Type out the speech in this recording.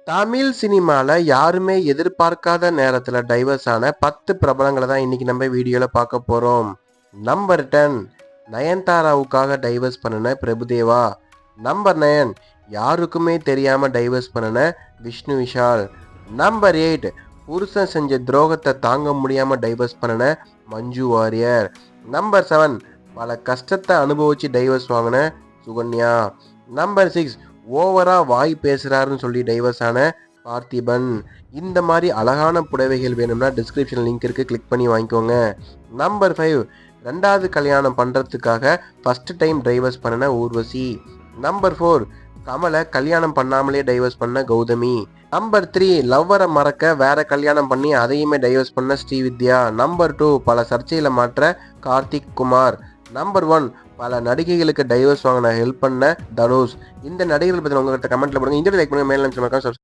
தமிழ் சினிமால யாருமே எதிர்பார்க்காத நேரத்துல டைவர்ஸ் ஆன 10 பிரபலங்களை தான் இன்னைக்கு நம்ம வீடியோல பார்க்க போறோம். நம்பர் 10, நயன்தாராவுக்காக டைவர்ஸ் பண்ணின பிரபுதேவா. நம்பர் 9, யாருக்குமே தெரியாம டைவர்ஸ் பண்ணின விஷ்ணு விஷால். நம்பர் 8, புருஷன் செஞ்ச துரோகத்தை தாங்க முடியாம டைவர்ஸ் பண்ணின மஞ்சு வாரியர். நம்பர் 7, பல கஷ்டத்தை அனுபவிச்சு டைவர்ஸ் வாங்கின சுகன்யா. நம்பர் 6, ஓவரா வாய் பேசுறாருன்னு சொல்லி டைவர்ஸ் ஆன பார்த்திபன். இந்த மாதிரி அழகான புடவைகள் வேணும்னா டிஸ்கிரிப்ஷன் லிங்க் இருக்கு, கிளிக் பண்ணி வாங்கிக்கோங்க. நம்பர் 5, ரெண்டாவது கல்யாணம் பண்றதுக்காக ஃபர்ஸ்ட் டைம் டைவர்ஸ் பண்ண ஊர்வசி. நம்பர் 4, கமலை கல்யாணம் பண்ணாமலே டைவர்ஸ் பண்ண கௌதமி. நம்பர் 3, லவ்வரை மறக்க வேற கல்யாணம் பண்ணி அதையுமே டைவர்ஸ் பண்ண ஸ்ரீவித்யா. நம்பர் 2, பல சர்ச்சையில மாற்ற கார்த்திக் குமார். நம்பர் 1, பல நடிகைகளுக்கு டைவர்ஸ் வாங்கின ஹெல்ப் பண்ண தனுஷ். இந்த நடிகர்கள் பற்றி உங்கள்கிட்ட கமெண்ட்ல போடுங்க. இந்த லைக் பண்ணுங்க, மேல